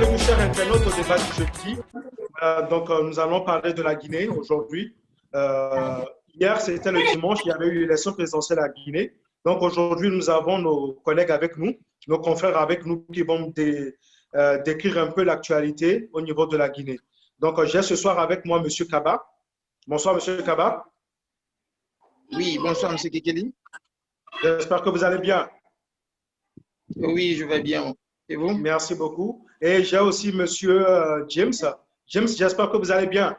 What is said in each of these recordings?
bienvenue, chers internautes, au débat du jeudi. Nous allons parler de la Guinée aujourd'hui. Hier, c'était le dimanche, il y avait eu l'élection présidentielle à Guinée. Donc, aujourd'hui, nous avons nos collègues avec nous, nos confrères avec nous qui vont décrire un peu l'actualité au niveau de la Guinée. Donc, j'ai ce soir avec moi M. Kaba. Bonsoir, M. Kaba. Oui, bonsoir, M. Kekeli. J'espère que vous allez bien. Oui, je vais bien. Et vous? Merci beaucoup. Et j'ai aussi M. James. James, j'espère que vous allez bien.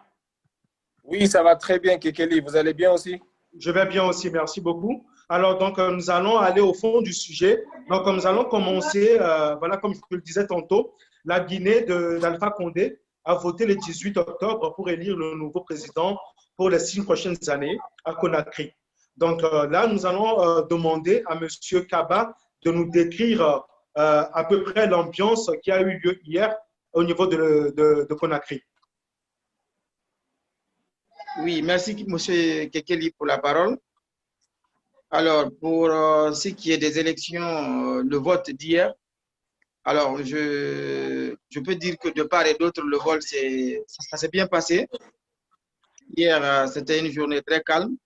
Oui, ça va très bien, Kekeli. Vous allez bien aussi? Je vais bien aussi, merci beaucoup. Alors, nous allons aller au fond du sujet. Donc, nous allons commencer, voilà, comme je le disais tantôt, la Guinée d'Alpha Condé a voté le 18 octobre pour élire le nouveau président pour les 6 prochaines années à Conakry. Donc, là, nous allons demander à M. Kaba de nous décrire à peu près l'ambiance qui a eu lieu hier au niveau de Conakry. Oui, merci M. Kekeli pour la parole. Alors, pour ce qui est des élections, le vote d'hier, alors je peux dire que de part et d'autre, le vote, ça s'est bien passé. Hier, c'était une journée très calme.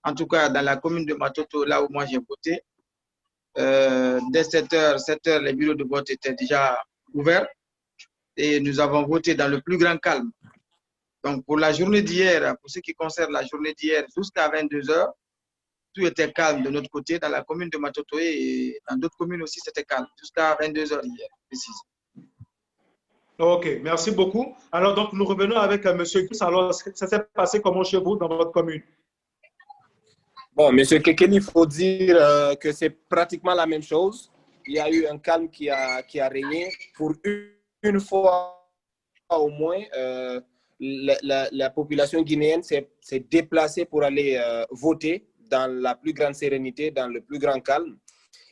En tout cas, dans la commune de Matoto, là où moi j'ai voté, dès 7 heures, les bureaux de vote étaient déjà ouverts et nous avons voté dans le plus grand calme. Donc, pour la journée d'hier, pour ce qui concerne la journée d'hier, jusqu'à 22 heures, tout était calme de notre côté, dans la commune de Matotoé et dans d'autres communes aussi, c'était calme, jusqu'à 22 heures hier, précise. Ok, merci beaucoup. Alors, donc, nous revenons avec M. Gus. Alors, ça s'est passé comment chez vous, dans votre commune? Bon, M. Kekeli, il faut dire que c'est pratiquement la même chose. Il y a eu un calme qui a régné. Pour une fois au moins, la population guinéenne s'est déplacée pour aller voter dans la plus grande sérénité, dans le plus grand calme.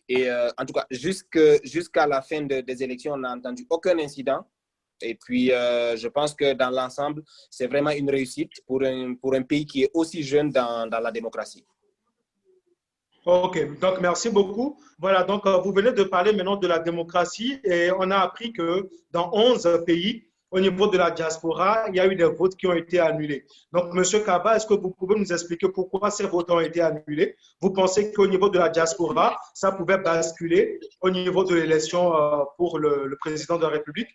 Et en tout cas, jusqu'à la fin des élections, on n'a entendu aucun incident. Et puis, je pense que dans l'ensemble, c'est vraiment une réussite pour un pays qui est aussi jeune dans la démocratie. Ok, donc merci beaucoup. Voilà, donc vous venez de parler maintenant de la démocratie et on a appris que dans 11 pays, au niveau de la diaspora, il y a eu des votes qui ont été annulés. Donc, M. Kaba, est-ce que vous pouvez nous expliquer pourquoi ces votes ont été annulés? Vous pensez qu'au niveau de la diaspora, ça pouvait basculer au niveau de l'élection pour le président de la République?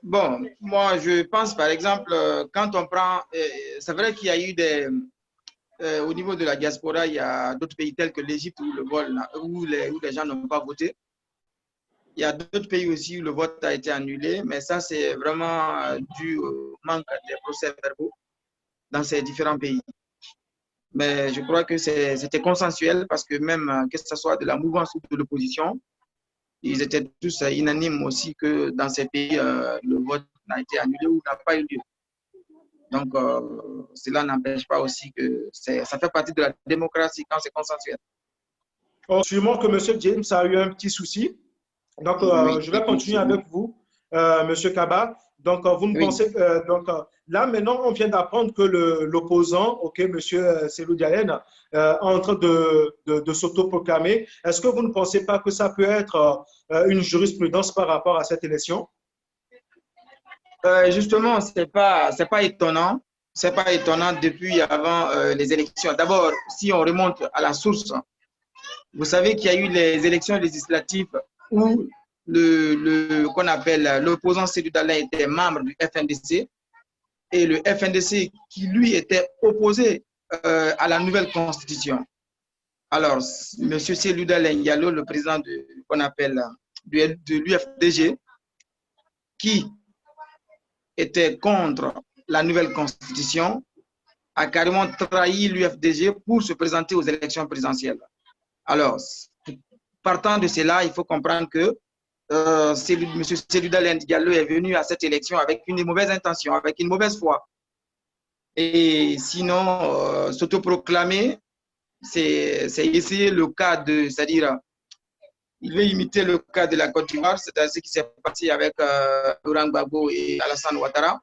Bon, moi, je pense, par exemple, quand on prend, c'est vrai qu'il y a eu au niveau de la diaspora, il y a d'autres pays tels que l'Égypte où les gens n'ont pas voté. Il y a d'autres pays aussi où le vote a été annulé, mais ça, c'est vraiment dû au manque des procès-verbaux dans ces différents pays. Mais je crois que c'était consensuel parce que même que ce soit de la mouvance ou de l'opposition, ils étaient tous unanimes aussi que dans ces pays, le vote n'a été annulé ou n'a pas eu lieu. Donc, cela n'empêche pas aussi que ça fait partie de la démocratie quand c'est consensuel. Sûrement que M. James a eu un petit souci. Donc, oui, je vais continuer avec vous, M. Kaba. Donc, vous ne pensez là, maintenant, on vient d'apprendre que l'opposant, M. Cellou Dalein, est en train de s'autoproclamer. Est-ce que vous ne pensez pas que ça peut être une jurisprudence par rapport à cette élection? Justement, c'est pas étonnant. C'est pas étonnant depuis avant les élections. D'abord, si on remonte à la source, vous savez qu'il y a eu les élections législatives où qu'on appelle l'opposant Cellou Dalein était membre du FNDC et le FNDC qui lui était opposé à la nouvelle constitution. Alors, M. Cellou Dalein Diallo, le président qu'on appelle de l'UFDG, qui était contre la nouvelle constitution, a carrément trahi l'UFDG pour se présenter aux élections présidentielles. Alors, partant de cela, il faut comprendre que M. Cellou Dalein Diallo est venu à cette élection avec une mauvaise intention, avec une mauvaise foi. Et sinon, s'autoproclamer, c'est essayer le cas c'est-à-dire, il veut imiter le cas de la Côte d'Ivoire, c'est-à-dire ce qui s'est passé avec Laurent Gbagbo et Alassane Ouattara.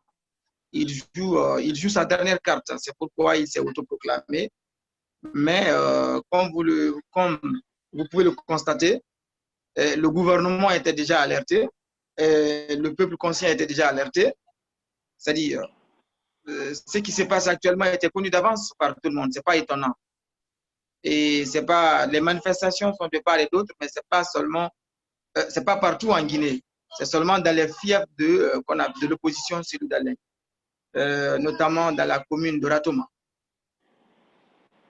Il joue sa dernière carte, c'est pourquoi il s'est autoproclamé. Mais comme vous pouvez le constater, Le gouvernement était déjà alerté, le peuple conscient était déjà alerté. C'est-à-dire, ce qui se passe actuellement était connu d'avance par tout le monde, ce n'est pas étonnant. Et c'est pas, les manifestations sont de part et d'autre, mais ce n'est pas seulement, c'est pas partout en Guinée, c'est seulement dans les fiefs de l'opposition sénégalaise, notamment dans la commune de Ratoma.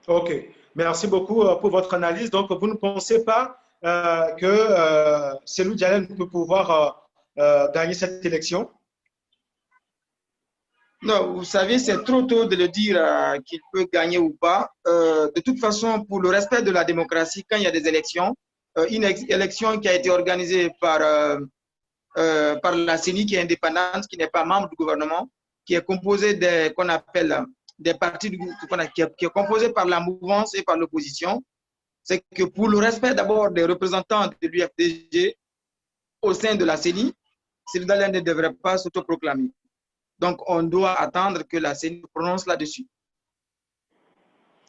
OK. Merci beaucoup pour votre analyse. Donc, vous ne pensez pas que Cellou Dalein peut pouvoir gagner cette élection? Non, vous savez, c'est trop tôt de le dire qu'il peut gagner ou pas. De toute façon, pour le respect de la démocratie, quand il y a des élections, une élection qui a été organisée par la CENI, qui est indépendante, qui n'est pas membre du gouvernement, qui est composée qu'on appelle des partis, qui est composée par la mouvance et par l'opposition, c'est que pour le respect d'abord des représentants de l'UFDG au sein de la CENI, Cellou Dalein ne devrait pas s'autoproclamer. Donc, on doit attendre que la CENI prononce là-dessus.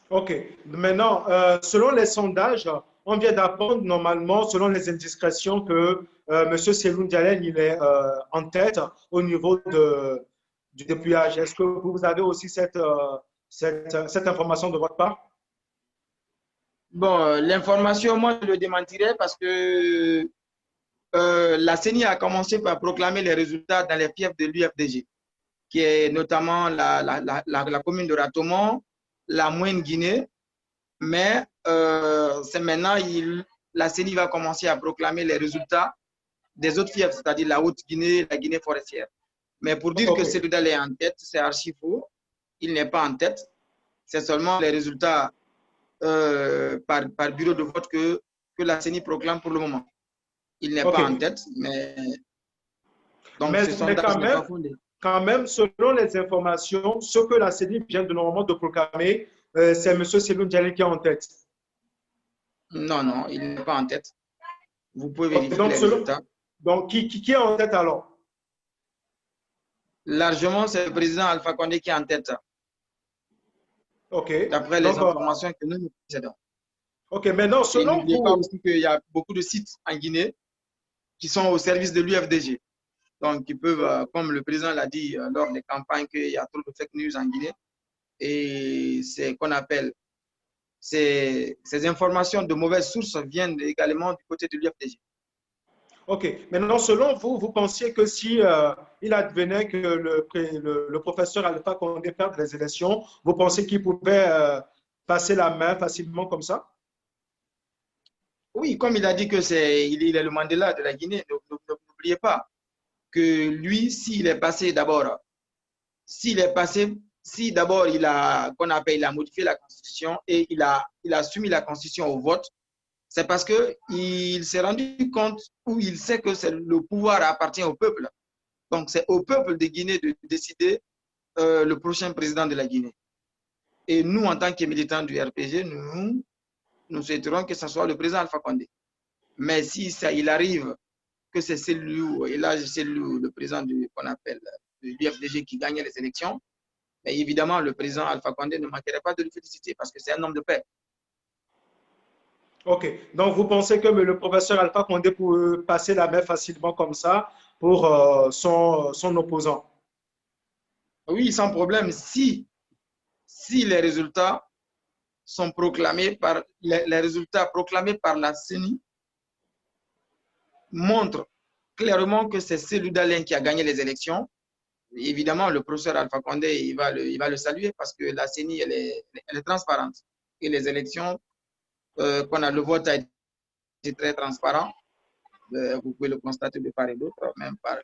OK. Maintenant, selon les sondages, on vient d'apprendre normalement, selon les indiscrétions, que M. Cellou Dalein il est en tête au niveau du dépouillage. Est-ce que vous avez aussi cette information de votre part? Bon, l'information, moi, je le démentirais parce que la CENI a commencé par proclamer les résultats dans les fiefs de l'UFDG, qui est notamment la commune de Ratomon, la Moyenne Guinée. Mais c'est maintenant, la CENI va commencer à proclamer les résultats des autres fiefs, c'est-à-dire la Haute-Guinée, la Guinée forestière. Mais pour dire que Cellou Dalein est en tête, c'est archi faux. Il n'est pas en tête. C'est seulement les résultats par bureau de vote que la CENI proclame pour le moment. Il n'est pas en tête, mais... Donc, mais ce sondage n'est pas fondé. Quand même, selon les informations, ce que la CENI vient de normalement de proclamer, c'est M. Cellou Dalein qui est en tête. Non, non, il n'est pas en tête. Vous pouvez vérifier les résultats. Donc, qui est en tête alors? Largement, c'est le président Alpha Condé qui est en tête. OK. D'après les informations que nous possédons. OK, maintenant, selon vous... N'oubliez pas aussi qu'il y a beaucoup de sites en Guinée qui sont au service de l'UFDG. Donc, ils peuvent, comme le président l'a dit lors des campagnes, qu'il y a trop de fake news en Guinée. Et c'est qu'on appelle, ces informations de mauvaises sources viennent également du côté de l'UFDG. OK. Maintenant, selon vous, vous pensiez que si il advenait que le professeur Alpha Condé perde les élections, vous pensez qu'il pouvait passer la main facilement comme ça? Oui, comme il a dit que il est le Mandela de la Guinée, n'oubliez pas que lui, s'il est passé d'abord, si d'abord il a modifié la Constitution et il a soumis la Constitution au vote, c'est parce qu'il s'est rendu compte ou il sait que le pouvoir appartient au peuple. Donc, c'est au peuple de Guinée de décider le prochain président de la Guinée. Et nous, en tant que militants du RPG, nous souhaiterons que ce soit le président Alpha Condé. Mais si il arrive que c'est Cellou, et là, c'est le président qu'on appelle de l'UFDG qui gagne les élections, mais évidemment, le président Alpha Condé ne manquerait pas de le féliciter parce que c'est un homme de paix. OK. Donc, vous pensez que le professeur Alpha Condé peut passer la main facilement comme ça pour son opposant? Oui, sans problème. Si les résultats sont proclamés par les résultats proclamés par la CENI montrent clairement que c'est Cellou Dalein qui a gagné les élections. Évidemment, le professeur Alpha Condé, il va le saluer parce que la CENI, elle est transparente. Et les élections, le vote a été très transparent. Vous pouvez le constater de part et d'autre, même par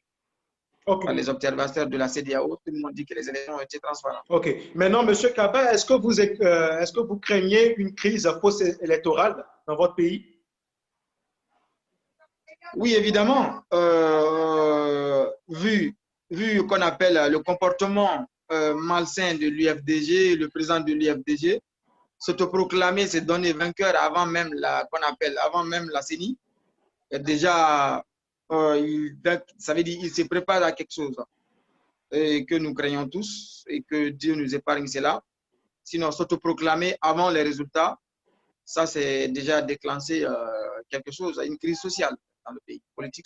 les observateurs de la CEDEAO. Tout le monde dit que les élections ont été transparentes. OK. Maintenant, M. Kaba, est-ce que vous craignez une crise post-électorale dans votre pays? Oui, évidemment. Vu qu'on appelle le comportement malsain de l'UFDG, le président de l'UFDG, s'autoproclamer, se donner vainqueur avant même la CENI, déjà, ça veut dire qu'il se prépare à quelque chose et que nous craignons tous et que Dieu nous épargne cela. Sinon, s'autoproclamer avant les résultats, ça c'est déjà déclenché quelque chose, à une crise sociale dans le pays, politique.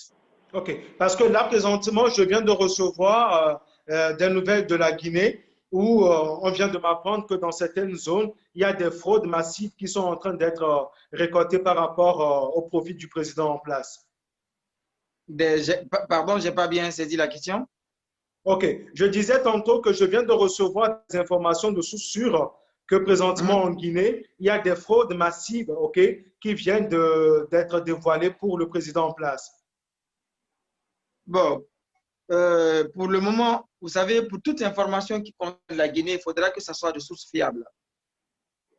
OK. Parce que là, présentement, je viens de recevoir des nouvelles de la Guinée où on vient de m'apprendre que dans certaines zones, il y a des fraudes massives qui sont en train d'être récoltées par rapport au profit du président en place. Pardon, je n'ai pas bien saisi la question. OK. Je disais tantôt que je viens de recevoir des informations de sources sûres que présentement en Guinée, il y a des fraudes massives, OK, qui viennent d'être dévoilées pour le président en place. Bon, pour le moment, vous savez, pour toute information qui concerne la Guinée, il faudra que ce soit de sources fiables.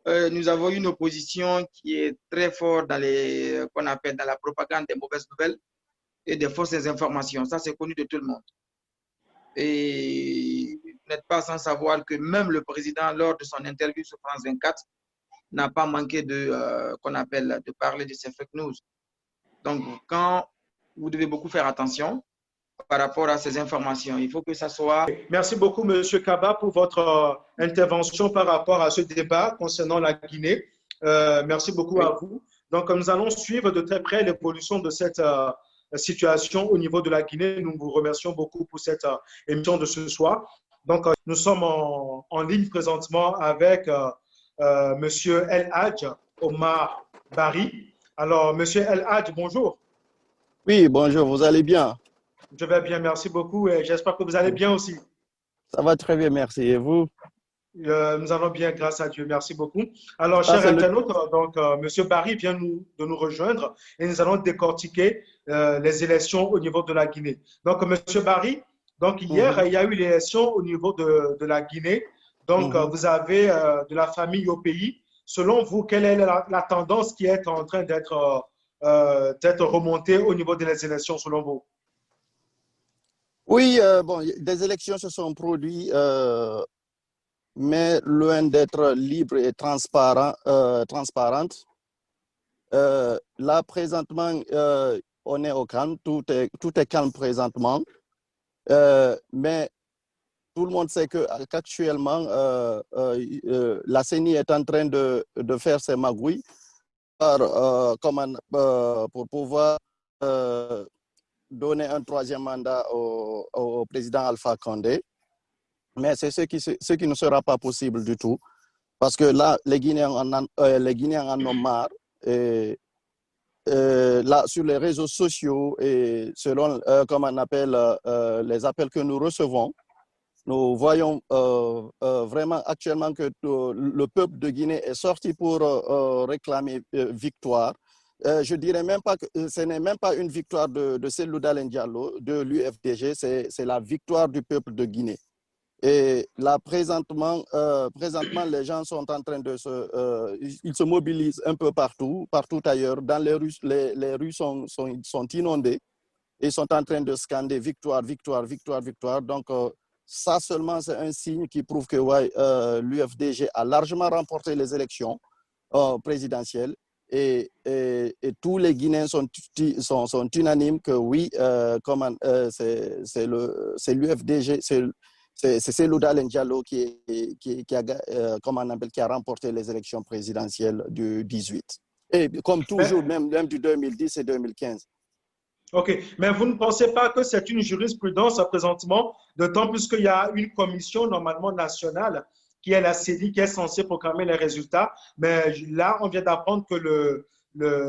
Nous avons une opposition qui est très forte dans qu'on appelle dans la propagande des mauvaises nouvelles et des fausses informations. Ça, c'est connu de tout le monde. Et vous n'êtes pas sans savoir que même le président, lors de son interview sur France 24, n'a pas manqué qu'on appelle de parler de ces fake news. Donc, quand vous devez beaucoup faire attention par rapport à ces informations, il faut que ça soit... Merci beaucoup, M. Kaba, pour votre intervention par rapport à ce débat concernant la Guinée. Merci beaucoup à vous. Donc, nous allons suivre de très près l'évolution de cette situation au niveau de la Guinée. Nous vous remercions beaucoup pour cette émission de ce soir. Donc, nous sommes en ligne présentement avec M. El Hadj Omar Bari. Alors, M. El Hadj, bonjour. Oui, bonjour, vous allez bien? Je vais bien, merci beaucoup et j'espère que vous allez bien aussi. Ça va très bien, merci. Et vous? Nous allons bien, grâce à Dieu. Merci beaucoup. Alors, chers internautes, donc, M. Barry vient de nous rejoindre et nous allons décortiquer les élections au niveau de la Guinée. Donc, M. Barry, donc, hier, il y a eu l'élection au niveau de la Guinée. Donc, vous avez de la famille au pays. Selon vous, quelle est la tendance qui est en train d'être remontée au niveau des élections, selon vous? Oui, bon, des élections se sont produites, mais loin d'être libres et transparentes. Là, présentement, on est au calme, tout est calme présentement, mais tout le monde sait qu'actuellement, la CENI est en train de faire ses magouilles pour pouvoir donner un troisième mandat au président Alpha Condé. Mais c'est ce qui ne sera pas possible du tout. Parce que là, les Guinéens en ont marre. Et, là, sur les réseaux sociaux et selon, comme on appelle, les appels que nous recevons, nous voyons vraiment actuellement que le peuple de Guinée est sorti pour réclamer victoire. Je dirais même pas que ce n'est même pas une victoire de Cellou Dalein Diallo, de l'UFDG, c'est la victoire du peuple de Guinée. Et là, présentement, les gens sont en train ils se mobilisent un peu partout ailleurs. Dans les rues, les rues sont inondées et sont en train de scander victoire, victoire, victoire, victoire. Donc, ça seulement, c'est un signe qui prouve que l'UFDG a largement remporté les élections présidentielles. Et tous les Guinéens sont unanimes que oui, c'est l'UFDG, c'est Cellou Dalein Diallo qui a remporté les élections présidentielles du 18. Et comme toujours, même du 2010 et 2015. OK. Mais vous ne pensez pas que c'est une jurisprudence présentement, d'autant plus qu'il y a une commission normalement nationale qui est la CENI, qui est censée proclamer les résultats. Mais là, on vient d'apprendre que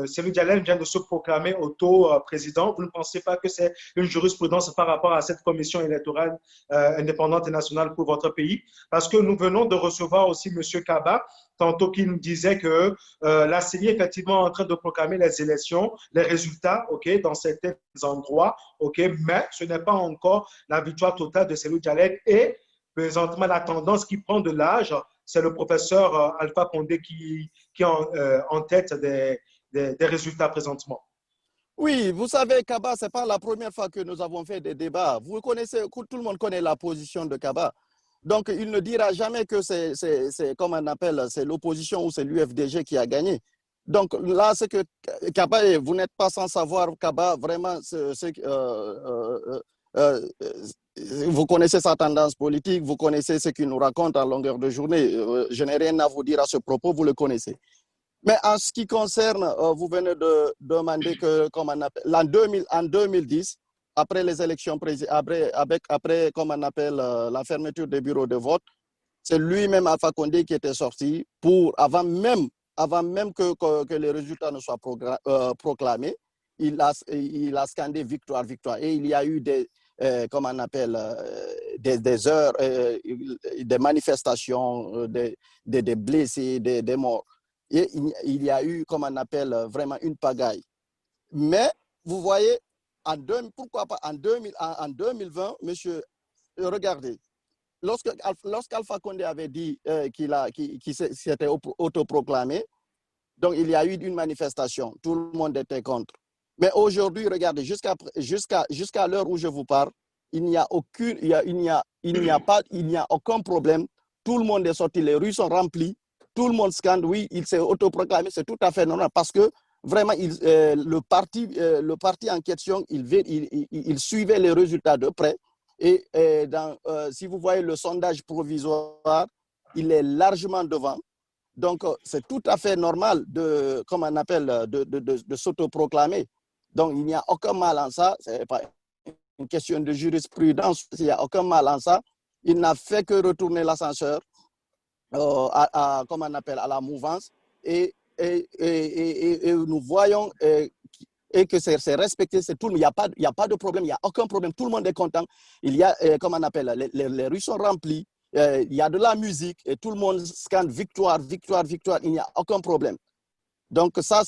Cellou Dalein vient de se proclamer auto-président. Vous ne pensez pas que c'est une jurisprudence par rapport à cette commission électorale indépendante et nationale pour votre pays? Parce que nous venons de recevoir aussi M. Kaba, tantôt qui nous disait que la CENI est effectivement en train de proclamer les élections, les résultats, OK, dans certains endroits, OK, mais ce n'est pas encore la victoire totale de Cellou Dalein. Et présentement, la tendance qui prend de l'âge, c'est le professeur Alpha Condé qui est en tête des résultats présentement. Oui, vous savez, Kaba, ce n'est pas la première fois que nous avons fait des débats. Vous connaissez, tout le monde connaît la position de Kaba. Donc, il ne dira jamais que c'est comme on appelle, c'est l'opposition ou c'est l'UFDG qui a gagné. Donc là, c'est que Kaba, vous n'êtes pas sans savoir, Kaba, vraiment, vous connaissez sa tendance politique, vous connaissez ce qu'il nous raconte à longueur de journée. Je n'ai rien à vous dire à ce propos, vous le connaissez. Mais en ce qui concerne, vous venez de demander que, comme on appelle, en 2010, après les élections, après comme on appelle, la fermeture des bureaux de vote, c'est lui-même, Alpha Condé, qui était sorti avant même que les résultats ne soient proclamés, il a scandé victoire, victoire. Et il y a eu comme on appelle, des heures, des manifestations, des blessés, des morts. Et il y a eu, comme on appelle, vraiment une pagaille. Mais vous voyez, pourquoi pas en 2020, monsieur, regardez, lorsqu'Alpha Condé avait dit qu'il s'était autoproclamé, donc il y a eu une manifestation, tout le monde était contre. Mais aujourd'hui, regardez, jusqu'à l'heure où je vous parle, il n'y a aucun problème. Tout le monde est sorti, les rues sont remplies, tout le monde scande, oui, il s'est autoproclamé, c'est tout à fait normal parce que vraiment, le parti en question, il suivait les résultats de près. Et si vous voyez le sondage provisoire, il est largement devant. Donc, c'est tout à fait normal comme on appelle, de s'autoproclamer. Donc, il n'y a aucun mal en ça. Ce n'est pas une question de jurisprudence. Il n'y a aucun mal en ça. Il n'a fait que retourner l'ascenseur comme on appelle, à la mouvance. Et nous voyons et que c'est respecté, c'est tout. Il n'y a pas de problème, il n'y a aucun problème. Tout le monde est content. Il y a, comme on appelle, les rues sont remplies. Il y a de la musique et tout le monde scande victoire, victoire, victoire. Il n'y a aucun problème. Donc ça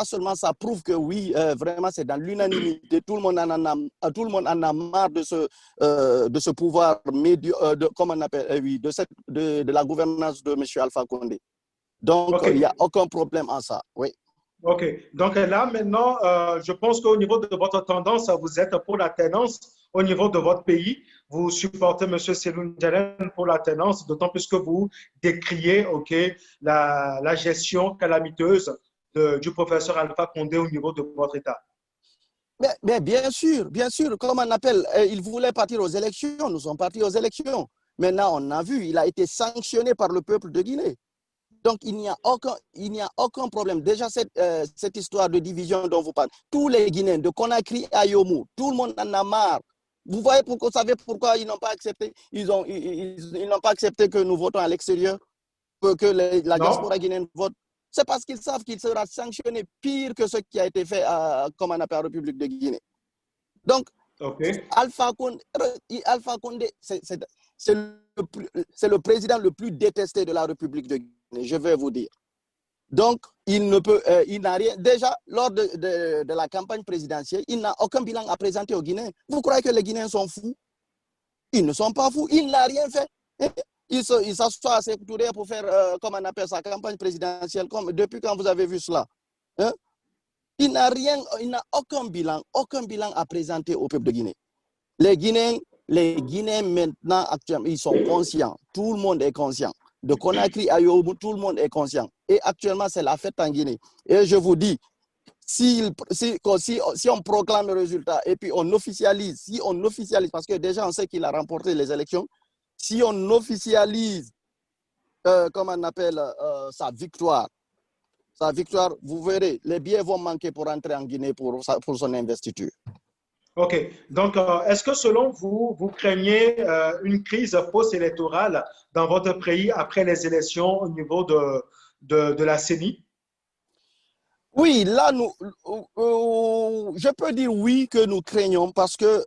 seulement, ça prouve que oui, vraiment, c'est dans l'unanimité. Tout le monde en a marre de ce pouvoir comment on appelle, oui, de la gouvernance de M. Alpha Condé. Donc, il n'y a aucun problème en ça. Oui. OK. Donc là, maintenant, je pense qu'au niveau de votre tendance, vous êtes pour la tenance au niveau de votre pays. Vous supportez M. Cellou Dalein pour la tenance, d'autant plus que vous décriez la gestion calamiteuse du professeur Alpha Condé au niveau de votre État. Mais bien sûr, comme on appelle, il voulait partir aux élections. Nous sommes partis aux élections. Maintenant, on a vu, il a été sanctionné par le peuple de Guinée. Donc, il n'y a aucun problème. Déjà, cette histoire de division dont vous parlez, tous les Guinéens, de Conakry à Yomou, tout le monde en a marre. Vous savez pourquoi ils n'ont pas accepté? Ils n'ont pas accepté que nous votons à l'extérieur, que la diaspora guinéenne vote. C'est parce qu'ils savent qu'il sera sanctionné pire que ce qui a été fait comme on appelle, en République de Guinée. Donc, Alpha Condé, c'est le président le plus détesté de la République de Guinée, je vais vous dire. Donc, il n'a rien. Déjà, lors de la campagne présidentielle, il n'a aucun bilan à présenter aux Guinéens. Vous croyez que les Guinéens sont fous? Ils ne sont pas fous. Il n'a rien fait. Il s'assoit à ses couturiers pour faire, comme on appelle sa campagne présidentielle, depuis quand vous avez vu cela. Hein? Il n'a aucun bilan à présenter au peuple de Guinée. Les Guinéens maintenant, actuellement, ils sont conscients. Tout le monde est conscient. De Conakry à Yomou, tout le monde est conscient. Et actuellement, c'est la fête en Guinée. Et je vous dis, si on proclame le résultat et puis on officialise, parce que déjà on sait qu'il a remporté les élections, si on officialise, comme on appelle, sa victoire, vous verrez, les billets vont manquer pour entrer en Guinée pour son investiture. OK. Donc, est-ce que selon vous, vous craignez une crise post-électorale dans votre pays après les élections au niveau de la CENI? Oui, là, je peux dire oui que nous craignons parce que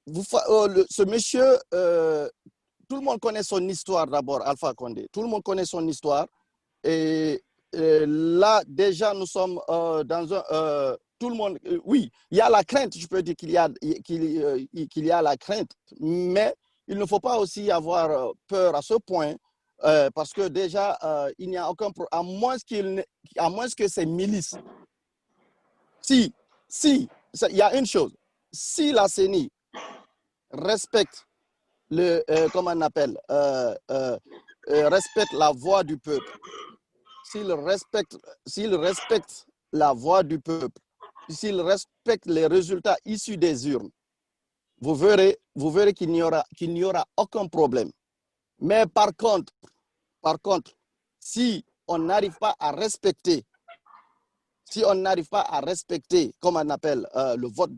ce monsieur, tout le monde connaît son histoire d'abord, Alpha Condé. Tout le monde connaît son histoire. Et là, déjà, nous sommes dans un... tout le monde, oui, il y a la crainte, je peux dire qu'il y a la crainte, mais il ne faut pas aussi avoir peur à ce point, parce que déjà, il n'y a aucun problème, à moins que ces milices, il y a une chose, si la CENI respecte comment on appelle, respecte la voix du peuple, s'il respecte la voix du peuple, s'il respecte les résultats issus des urnes, vous verrez qu'il n'y aura aucun problème. Mais par contre, si on n'arrive pas à respecter, comme on appelle le vote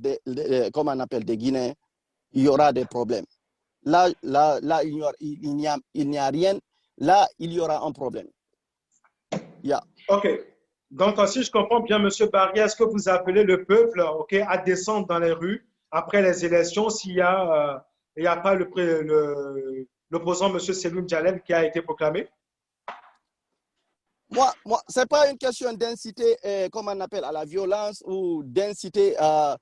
comme on appelle des Guinéens, il y aura des problèmes. Là, il n'y a rien. Là, il y aura un problème. Yeah. OK. Donc, si je comprends bien, M. Barry, est-ce que vous appelez le peuple, OK, à descendre dans les rues après les élections s'il n'y a, pas l'opposant, M. Seloum Jalel, qui a été proclamé? Moi, ce n'est pas une question d'inciter, comme on appelle, à la violence ou d'inciter à,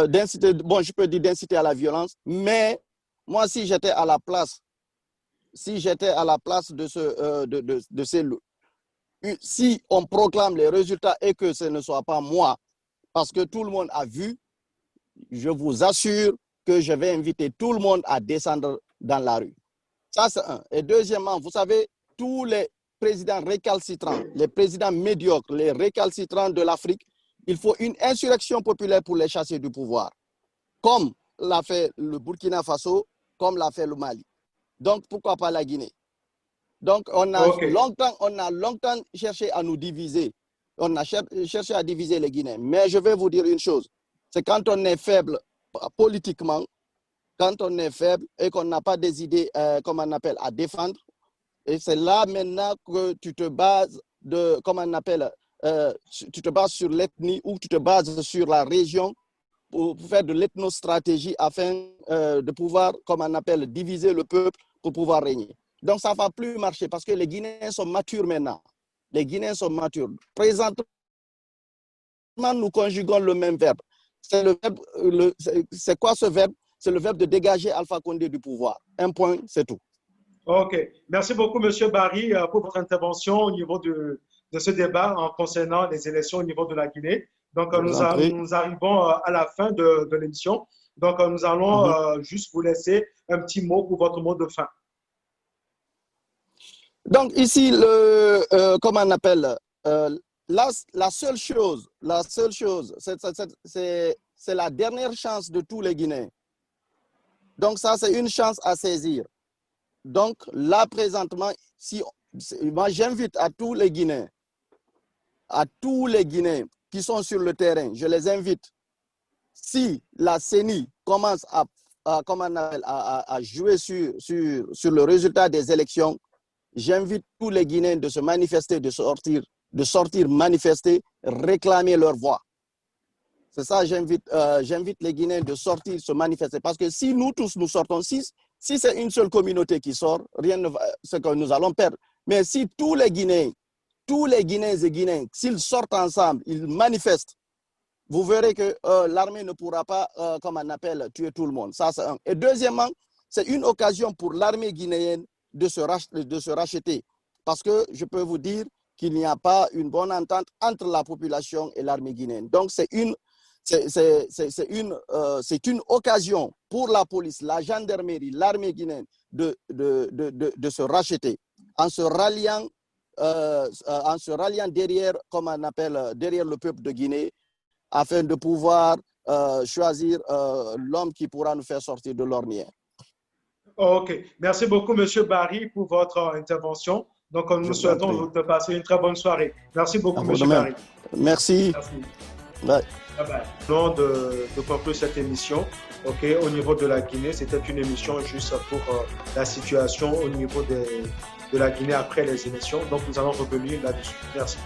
d'inciter, bon, je peux dire d'inciter à la violence, mais moi, si j'étais à la place de ces si on proclame les résultats et que ce ne soit pas moi, parce que tout le monde a vu, je vous assure que je vais inviter tout le monde à descendre dans la rue. Ça, c'est un. Et deuxièmement, vous savez, tous les présidents récalcitrants, les présidents médiocres, les récalcitrants de l'Afrique, il faut une insurrection populaire pour les chasser du pouvoir, comme l'a fait le Burkina Faso, comme l'a fait le Mali. Donc, pourquoi pas la Guinée? Donc, on a longtemps cherché à nous diviser. On a cherché à diviser les Guinéens. Mais je vais vous dire une chose, c'est quand on est faible politiquement, quand on est faible et qu'on n'a pas des idées, comme on appelle, à défendre, et c'est là maintenant que tu te bases tu te bases sur l'ethnie ou tu te bases sur la région pour faire de l'ethnostratégie afin de pouvoir, comme on appelle, diviser le peuple pour pouvoir régner. Donc, ça ne va plus marcher parce que les Guinéens sont matures maintenant. Les Guinéens sont matures. Présentement, nous conjuguons le même verbe. C'est quoi ce verbe? C'est le verbe de dégager Alpha Condé du pouvoir. Un point, c'est tout. OK. Merci beaucoup, M. Barry, pour votre intervention au niveau de ce débat en concernant les élections au niveau de la Guinée. Donc, nous arrivons à la fin de l'émission. Donc, nous allons juste vous laisser un petit mot pour votre mot de fin. Donc, ici, comment on appelle, la seule chose, c'est la dernière chance de tous les Guinéens. Donc, ça, c'est une chance à saisir. Donc, là, présentement, moi, j'invite à tous les Guinéens qui sont sur le terrain, je les invite, si la CENI commence à jouer sur le résultat des élections, j'invite tous les Guinéens de se manifester, de sortir manifester, réclamer leur voix. C'est ça, j'invite les Guinéens de sortir, se manifester. Parce que si nous tous nous sortons, si c'est une seule communauté qui sort, rien ne va, c'est que nous allons perdre. Mais si tous les Guinéens et Guinéens, s'ils sortent ensemble, ils manifestent, vous verrez que l'armée ne pourra pas, comme on appelle, tuer tout le monde. Ça, c'est un. Et deuxièmement, c'est une occasion pour l'armée guinéenne de se racheter. Parce que je peux vous dire qu'il n'y a pas une bonne entente entre la population et l'armée guinéenne. Donc, c'est une occasion pour la police, la gendarmerie, l'armée guinéenne de se racheter en se ralliant derrière, comme on appelle, derrière le peuple de Guinée, afin de pouvoir choisir l'homme qui pourra nous faire sortir de l'ornière. OK. Merci beaucoup, M. Barry, pour votre intervention. Donc, nous souhaitons de passer une très bonne soirée. Merci beaucoup, M. Barry. Merci. Bye. Bye bye. Non, de conclure cette émission. OK, au niveau de la Guinée, c'était une émission juste pour la situation au niveau de la Guinée après les élections. Donc, nous allons revenir là-dessus. Merci.